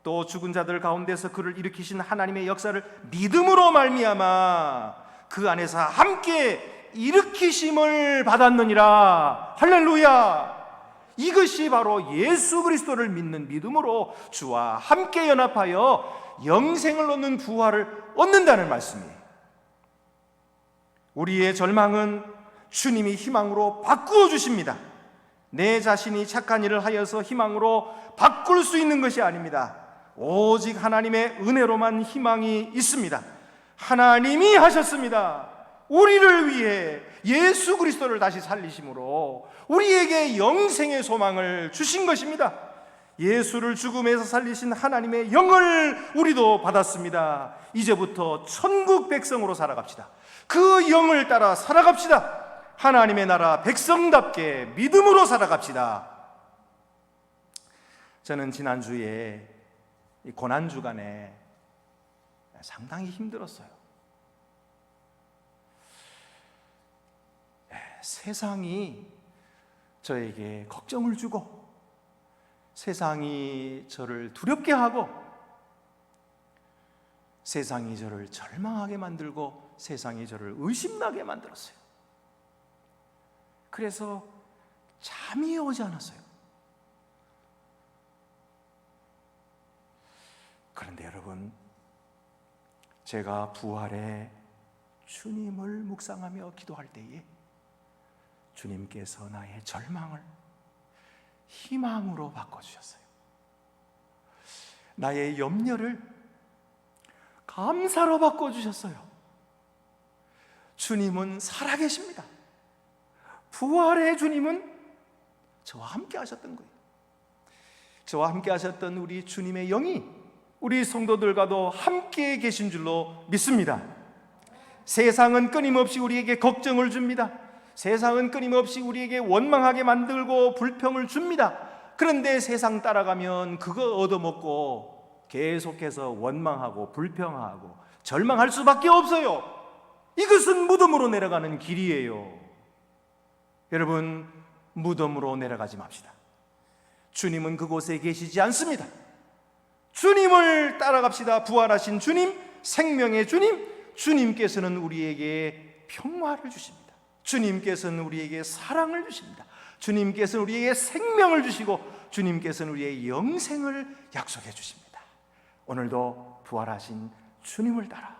또 죽은 자들 가운데서 그를 일으키신 하나님의 역사를 믿음으로 말미암아 그 안에서 함께 일으키심을 받았느니라. 할렐루야. 이것이 바로 예수 그리스도를 믿는 믿음으로 주와 함께 연합하여 영생을 얻는 부활을 얻는다는 말씀이에요. 우리의 절망은 주님이 희망으로 바꾸어 주십니다. 내 자신이 착한 일을 하여서 희망으로 바꿀 수 있는 것이 아닙니다. 오직 하나님의 은혜로만 희망이 있습니다. 하나님이 하셨습니다. 우리를 위해 예수 그리스도를 다시 살리심으로 우리에게 영생의 소망을 주신 것입니다. 예수를 죽음에서 살리신 하나님의 영을 우리도 받았습니다. 이제부터 천국 백성으로 살아갑시다. 그 영을 따라 살아갑시다. 하나님의 나라 백성답게 믿음으로 살아갑시다. 저는 지난주에 이 고난주간에 상당히 힘들었어요. 세상이 저에게 걱정을 주고 세상이 저를 두렵게 하고 세상이 저를 절망하게 만들고 세상이 저를 의심나게 만들었어요. 그래서 잠이 오지 않았어요. 그런데 여러분, 제가 부활의 주님을 묵상하며 기도할 때에 주님께서 나의 절망을 희망으로 바꿔주셨어요. 나의 염려를 감사로 바꿔주셨어요. 주님은 살아계십니다. 부활의 주님은 저와 함께 하셨던 거예요. 저와 함께 하셨던 우리 주님의 영이 우리 성도들과도 함께 계신 줄로 믿습니다. 세상은 끊임없이 우리에게 걱정을 줍니다. 세상은 끊임없이 우리에게 원망하게 만들고 불평을 줍니다. 그런데 세상 따라가면 그거 얻어먹고 계속해서 원망하고 불평하고 절망할 수밖에 없어요. 이것은 무덤으로 내려가는 길이에요. 여러분, 무덤으로 내려가지 맙시다. 주님은 그곳에 계시지 않습니다. 주님을 따라갑시다. 부활하신 주님, 생명의 주님, 주님께서는 우리에게 평화를 주십니다. 주님께서는 우리에게 사랑을 주십니다. 주님께서는 우리에게 생명을 주시고 주님께서는 우리의 영생을 약속해 주십니다. 오늘도 부활하신 주님을 따라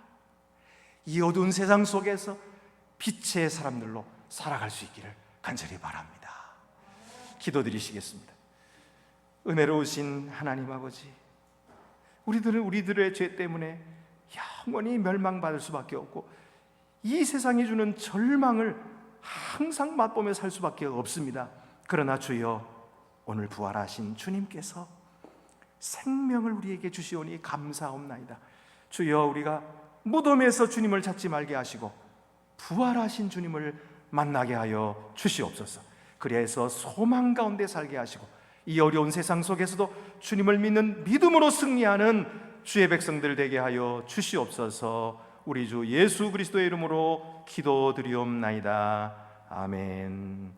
이 어두운 세상 속에서 빛의 사람들로 살아갈 수 있기를 간절히 바랍니다. 기도드리시겠습니다. 은혜로우신 하나님 아버지, 우리들은 우리들의 죄 때문에 영원히 멸망받을 수밖에 없고 이 세상이 주는 절망을 항상 맛보며 살 수밖에 없습니다. 그러나 주여, 오늘 부활하신 주님께서 생명을 우리에게 주시오니 감사옵나이다. 주여, 우리가 무덤에서 주님을 찾지 말게 하시고 부활하신 주님을 만나게 하여 주시옵소서. 그래서 소망 가운데 살게 하시고 이 어려운 세상 속에서도 주님을 믿는 믿음으로 승리하는 주의 백성들 되게 하여 주시옵소서. 우리 주 예수 그리스도의 이름으로 기도드리옵나이다. 아멘.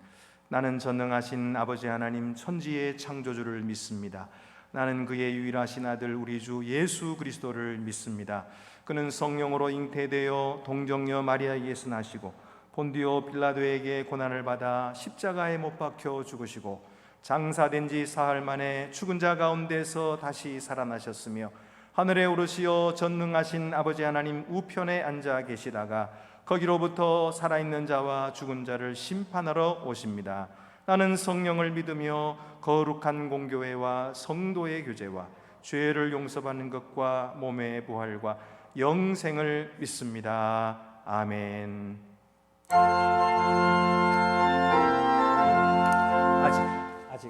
나는 전능하신 아버지 하나님 천지의 창조주를 믿습니다. 나는 그의 유일하신 아들 우리 주 예수 그리스도를 믿습니다. 그는 성령으로 잉태되어 동정녀 마리아에게서 나시고 본디오 빌라도에게 고난을 받아 십자가에 못 박혀 죽으시고 장사된 지 사흘 만에 죽은 자 가운데서 다시 살아나셨으며 하늘에 오르시어 전능하신 아버지 하나님 우편에 앉아 계시다가 거기로부터 살아있는 자와 죽은 자를 심판하러 오십니다. 나는 성령을 믿으며 거룩한 공교회와 성도의 교제와 죄를 용서받는 것과 몸의 부활과 영생을 믿습니다. 아멘.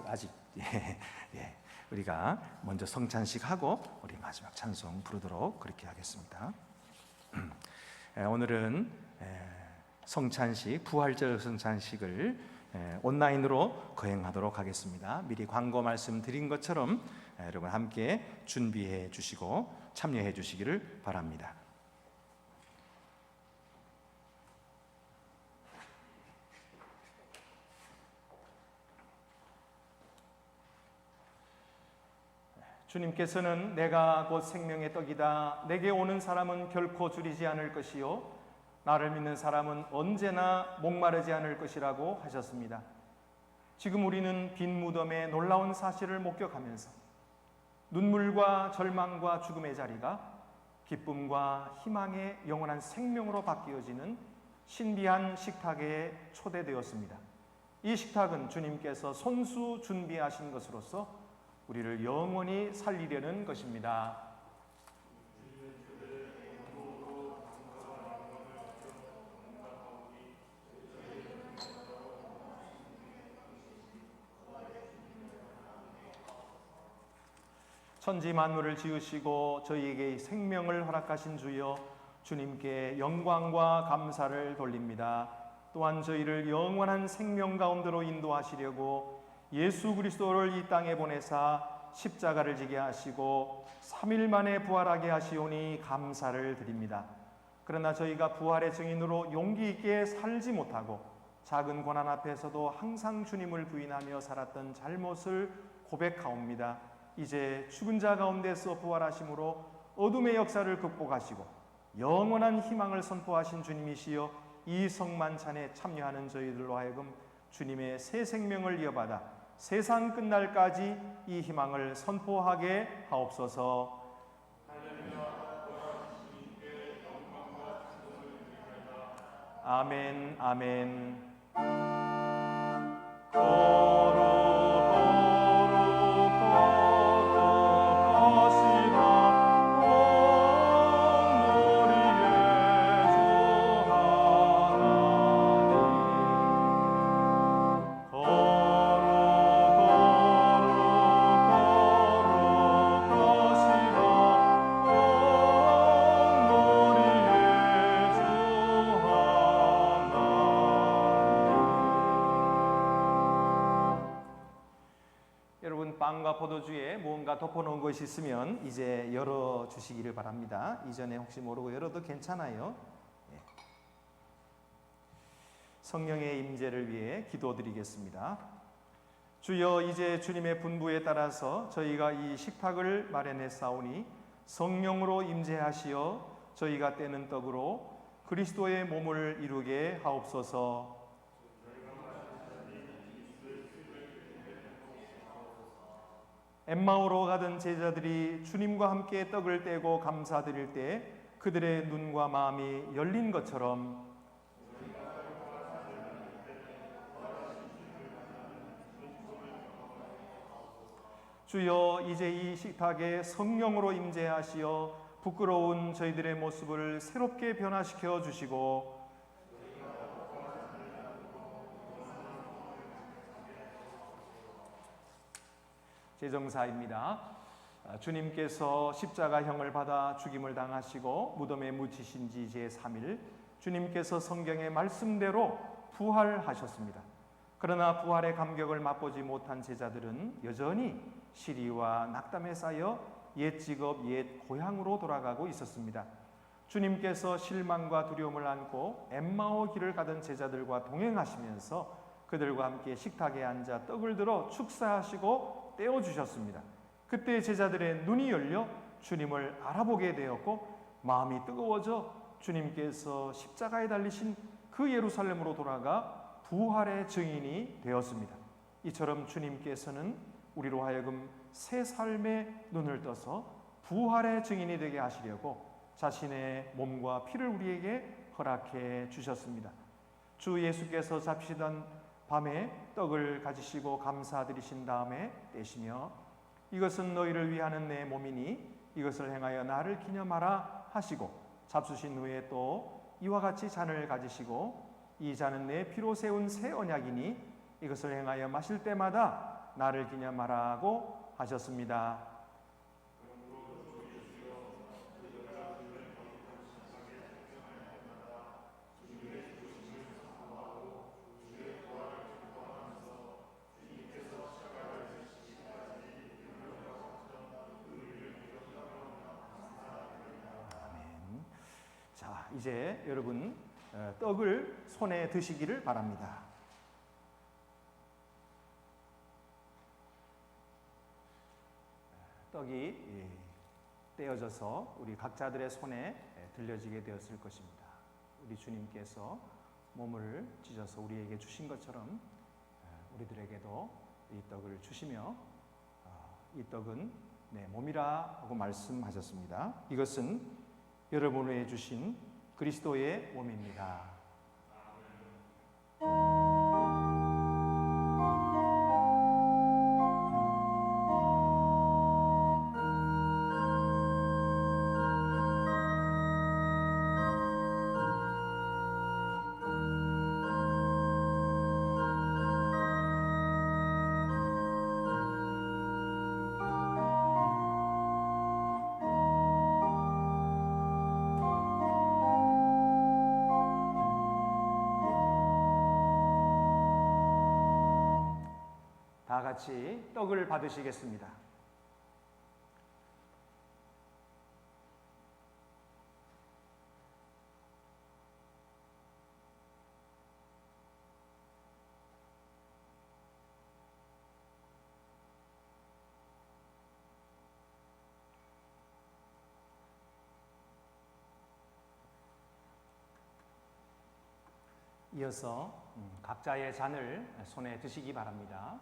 아직 예. 우리가 먼저 성찬식 하고 우리 마지막 찬송 부르도록 그렇게 하겠습니다. 오늘은 성찬식, 부활절 성찬식을 온라인으로 거행하도록 하겠습니다. 미리 광고 말씀드린 것처럼 여러분 함께 준비해 주시고 참여해 주시기를 바랍니다. 주님께서는 내가 곧 생명의 떡이다. 내게 오는 사람은 결코 줄이지 않을 것이요 나를 믿는 사람은 언제나 목마르지 않을 것이라고 하셨습니다. 지금 우리는 빈 무덤의 놀라운 사실을 목격하면서 눈물과 절망과 죽음의 자리가 기쁨과 희망의 영원한 생명으로 바뀌어지는 신비한 식탁에 초대되었습니다. 이 식탁은 주님께서 손수 준비하신 것으로서 우리를 영원히 살리려는 것입니다. 천지 만물을 지으시고 저희에게 생명을 허락하신 주여, 주님께 영광과 감사를 돌립니다. 또한 저희를 영원한 생명 가운데로 인도하시려고 예수 그리스도를 이 땅에 보내사 십자가를 지게 하시고 3일 만에 부활하게 하시오니 감사를 드립니다. 그러나 저희가 부활의 증인으로 용기 있게 살지 못하고 작은 고난 앞에서도 항상 주님을 부인하며 살았던 잘못을 고백하옵니다. 이제 죽은 자 가운데서 부활하심으로 어둠의 역사를 극복하시고 영원한 희망을 선포하신 주님이시여, 이 성만찬에 참여하는 저희들로 하여금 주님의 새 생명을 이어받아 세상 끝날까지 이 희망을 선포하게 하옵소서. 아멘, 아멘. 빵과 포도주에 무언가 덮어놓은 것이 있으면 이제 열어주시기를 바랍니다. 이전에 혹시 모르고 열어도 괜찮아요. 성령의 임재를 위해 기도드리겠습니다. 주여, 이제 주님의 분부에 따라서 저희가 이 식탁을 마련했사오니 성령으로 임재하시어 저희가 떼는 떡으로 그리스도의 몸을 이루게 하옵소서. 엠마오로 가던 제자들이 주님과 함께 떡을 떼고 감사드릴 때 그들의 눈과 마음이 열린 것처럼 주여, 이제 이 식탁에 성령으로 임재하시어 부끄러운 저희들의 모습을 새롭게 변화시켜 주시고 제정사입니다. 주님께서 십자가형을 받아 죽임을 당하시고 무덤에 묻히신 지 제3일 주님께서 성경의 말씀대로 부활하셨습니다. 그러나 부활의 감격을 맛보지 못한 제자들은 여전히 시리와 낙담에 쌓여 옛 직업, 옛 고향으로 돌아가고 있었습니다. 주님께서 실망과 두려움을 안고 엠마오 길을 가던 제자들과 동행하시면서 그들과 함께 식탁에 앉아 떡을 들어 축사하시고 떼어주셨습니다. 그때 제자들의 눈이 열려 주님을 알아보게 되었고 마음이 뜨거워져 주님께서 십자가에 달리신 그 예루살렘으로 돌아가 부활의 증인이 되었습니다. 이처럼 주님께서는 우리로 하여금 새 삶의 눈을 떠서 부활의 증인이 되게 하시려고 자신의 몸과 피를 우리에게 허락해 주셨습니다. 주 예수께서 잡히시던 밤에 떡을 가지시고 감사드리신 다음에 떼시며 이것은 너희를 위하는 내 몸이니 이것을 행하여 나를 기념하라 하시고 잡수신 후에 또 이와 같이 잔을 가지시고 이 잔은 내 피로 세운 새 언약이니 이것을 행하여 마실 때마다 나를 기념하라고 하셨습니다. 자, 이제 여러분 떡을 손에 드시기를 바랍니다. 떡이 떼어져서 우리 각자들의 손에 들려지게 되었을 것입니다. 우리 주님께서 몸을 찢어서 우리에게 주신 것처럼 우리들에게도 이 떡을 주시며 이 떡은 내 몸이라 하고 말씀하셨습니다. 이것은 여러분을 위해 주신 그리스도의 몸입니다. 다 같이 떡을 받으시겠습니다. 이어서 각자의 잔을 손에 드시기 바랍니다.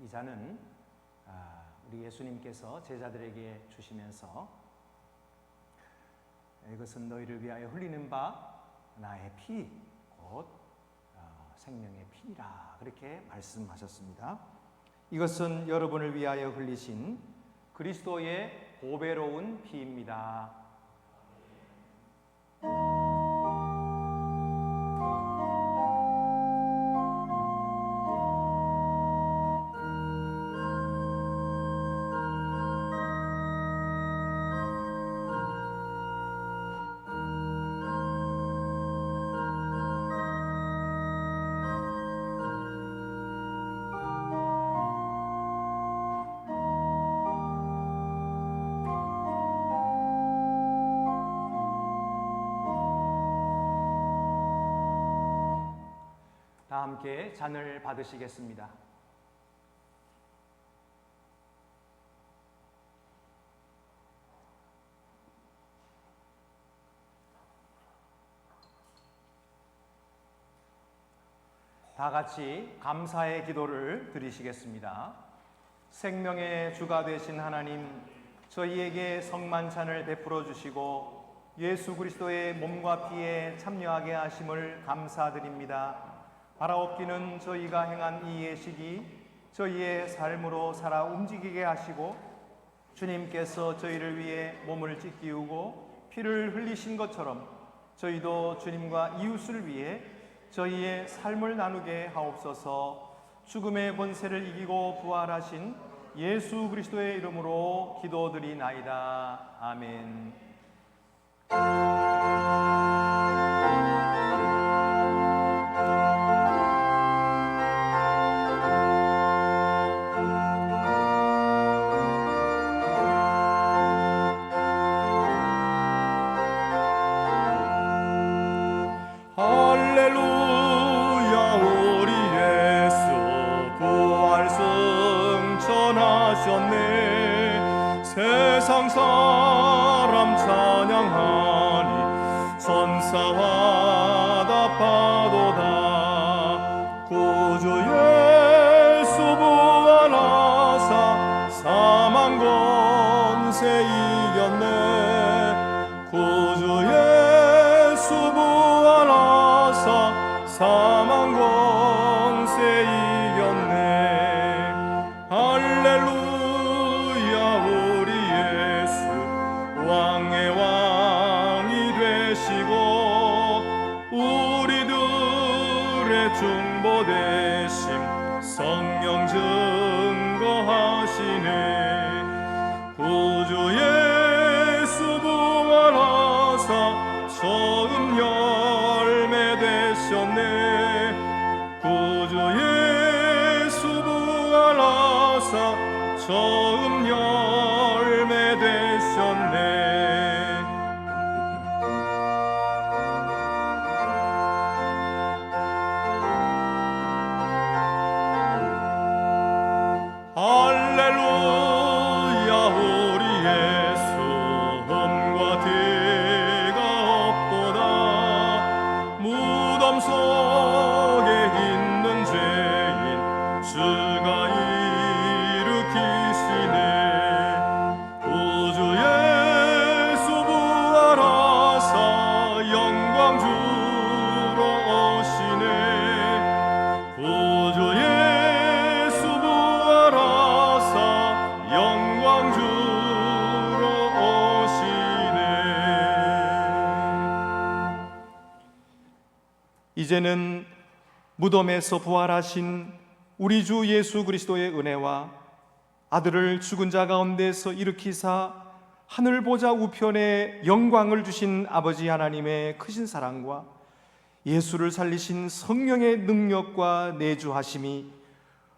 이 잔은 우리 예수님께서 제자들에게 주시면서 이것은 너희를 위하여 흘리는 바 나의 피, 곧 생명의 피라 그렇게 말씀하셨습니다. 이것은 여러분을 위하여 흘리신 그리스도의 보배로운 피입니다. 다 함께 잔을 받으시겠습니다. 다 같이 감사의 기도를 드리시겠습니다. 생명의 주가 되신 하나님, 저희에게 성만찬을 베풀어 주시고 예수 그리스도의 몸과 피에 참여하게 하심을 감사드립니다. 바라옵기는 저희가 행한 이 예식이 저희의 삶으로 살아 움직이게 하시고 주님께서 저희를 위해 몸을 찢기우고 피를 흘리신 것처럼 저희도 주님과 이웃을 위해 저희의 삶을 나누게 하옵소서. 죽음의 권세를 이기고 부활하신 예수 그리스도의 이름으로 기도드리나이다. 아멘. 세상 사람 찬양하니 선사하다 파도다. 구주 예수 부활하사 사망 권세 이겼네. 구주 예수 부활하사 사망 권세 이겼네. 할렐루야. 왕의 왕이 되시고 이제는 무덤에서 부활하신 우리 주 예수 그리스도의 은혜와 아들을 죽은 자 가운데서 일으키사 하늘 보좌 우편에 영광을 주신 아버지 하나님의 크신 사랑과 예수를 살리신 성령의 능력과 내주하심이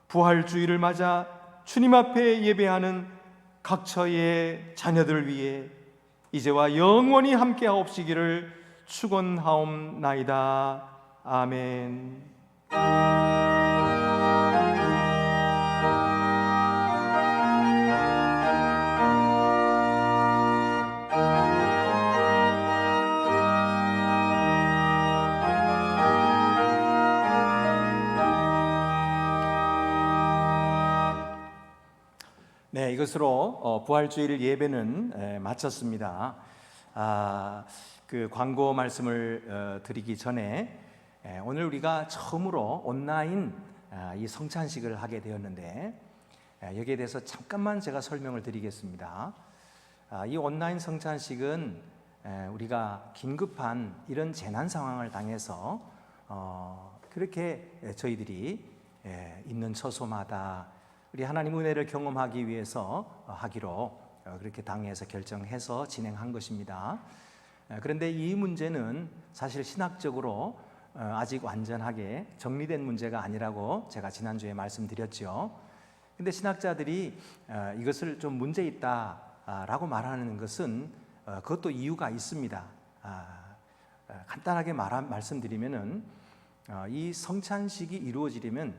부활주의를 맞아 주님 앞에 예배하는 각처의 자녀들 위해 이제와 영원히 함께하옵시기를 축원하옵나이다. 아멘. 네, 이것으로 부활주일 예배는 마쳤습니다. 그 광고 말씀을 드리기 전에 오늘 우리가 처음으로 온라인 이 성찬식을 하게 되었는데 여기에 대해서 잠깐만 제가 설명을 드리겠습니다. 이 온라인 성찬식은 우리가 긴급한 이런 재난 상황을 당해서 그렇게 저희들이 있는 처소마다 우리 하나님 은혜를 경험하기 위해서 하기로 그렇게 당에서 결정해서 진행한 것입니다. 그런데 이 문제는 사실 신학적으로 아직 완전하게 정리된 문제가 아니라고 제가 지난주에 말씀드렸죠. 근데 신학자들이 이것을 좀 문제 있다라고 말하는 것은 그것도 이유가 있습니다. 간단하게 말씀드리면은 이 성찬식이 이루어지려면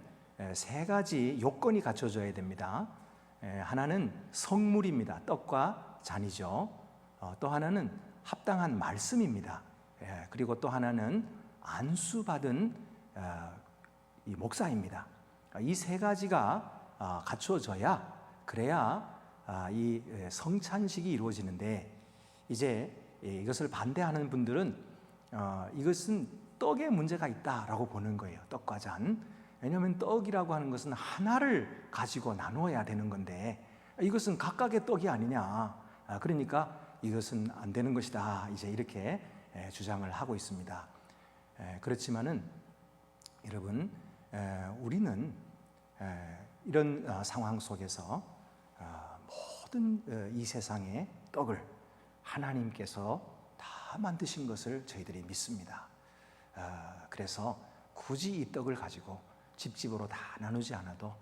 세 가지 요건이 갖춰져야 됩니다. 하나는 성물입니다. 떡과 잔이죠. 또 하나는 합당한 말씀입니다. 그리고 또 하나는 안수받은 이 목사입니다. 이 세 가지가 갖춰져야 그래야 이 성찬식이 이루어지는데 이제 이것을 반대하는 분들은 이것은 떡에 문제가 있다라고 보는 거예요. 떡과 잔. 왜냐하면 떡이라고 하는 것은 하나를 가지고 나누어야 되는 건데 이것은 각각의 떡이 아니냐. 그러니까 이것은 안 되는 것이다. 이제 이렇게 주장을 하고 있습니다. 그렇지만은 여러분, 우리는 이런 상황 속에서 모든 이 세상의 떡을 하나님께서 다 만드신 것을 저희들이 믿습니다. 그래서 굳이 이 떡을 가지고 집집으로 다 나누지 않아도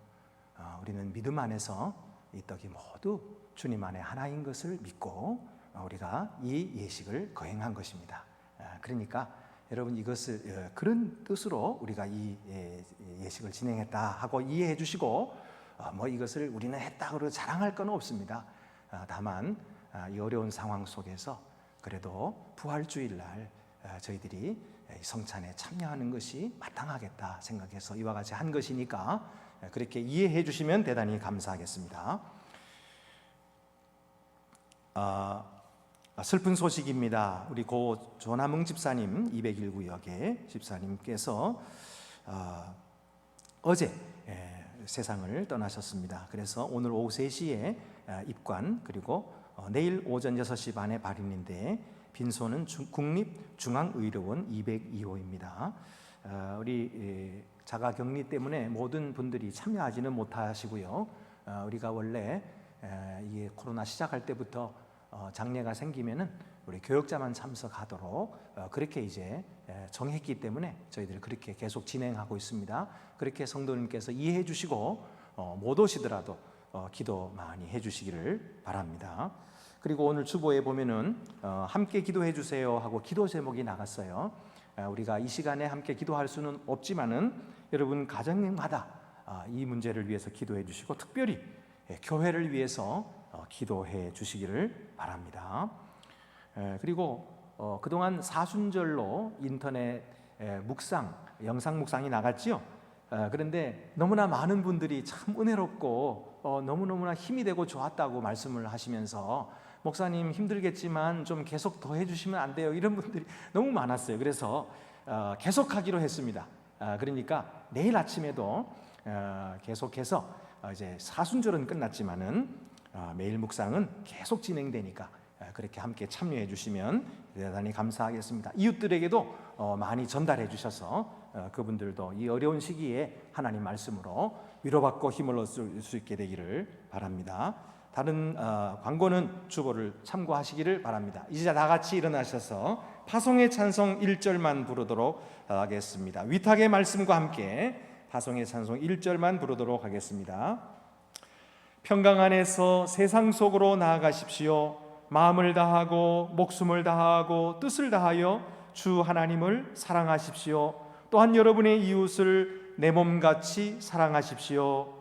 우리는 믿음 안에서 이 떡이 모두 주님 안에 하나인 것을 믿고 우리가 이 예식을 거행한 것입니다. 그러니까 여러분 이것을 그런 뜻으로 우리가 이 예식을 진행했다 하고 이해해 주시고 뭐 이것을 우리는 했다 그러고 자랑할 건 없습니다. 다만 이 어려운 상황 속에서 그래도 부활주일 날 저희들이 성찬에 참여하는 것이 마땅하겠다 생각해서 이와 같이 한 것이니까 그렇게 이해해 주시면 대단히 감사하겠습니다. 슬픈 소식입니다. 우리 고 조남흥 집사님 201구역의 집사님께서 어제 세상을 떠나셨습니다. 그래서 오늘 오후 3시에 입관 그리고 내일 오전 6시 반에 발인인데 빈소는 국립중앙의료원 202호입니다. 우리 자가격리 때문에 모든 분들이 참여하지는 못하시고요. 우리가 원래 이게 코로나 시작할 때부터 장례가 생기면은 우리 교역자만 참석하도록 그렇게 이제 정했기 때문에 저희들이 그렇게 계속 진행하고 있습니다. 그렇게 성도님께서 이해해 주시고 못 오시더라도 기도 많이 해주시기를 바랍니다. 그리고 오늘 주보에 보면은 함께 기도해 주세요 하고 기도 제목이 나갔어요. 우리가 이 시간에 함께 기도할 수는 없지만은 여러분 가정마다 이 문제를 위해서 기도해 주시고 특별히 교회를 위해서 기도해 주시기를 바랍니다. 그리고 그동안 사순절로 인터넷 묵상, 영상 묵상이 나갔지요. 그런데 너무나 많은 분들이 참 은혜롭고 너무너무나 힘이 되고 좋았다고 말씀을 하시면서 목사님 힘들겠지만 좀 계속 더 해주시면 안 돼요? 이런 분들이 너무 많았어요. 그래서 계속하기로 했습니다. 그러니까 내일 아침에도 계속해서 이제 사순절은 끝났지만은 매일 묵상은 계속 진행되니까 그렇게 함께 참여해 주시면 대단히 감사하겠습니다. 이웃들에게도 많이 전달해 주셔서 그분들도 이 어려운 시기에 하나님 말씀으로 위로받고 힘을 얻을 수 있게 되기를 바랍니다. 다른 광고는 주보를 참고하시기를 바랍니다. 이제 다 같이 일어나셔서 파송의 찬송 1절만 부르도록 하겠습니다. 위탁의 말씀과 함께 파송의 찬송 1절만 부르도록 하겠습니다. 평강 안에서 세상 속으로 나아가십시오. 마음을 다하고 목숨을 다하고 뜻을 다하여 주 하나님을 사랑하십시오. 또한 여러분의 이웃을 내 몸같이 사랑하십시오.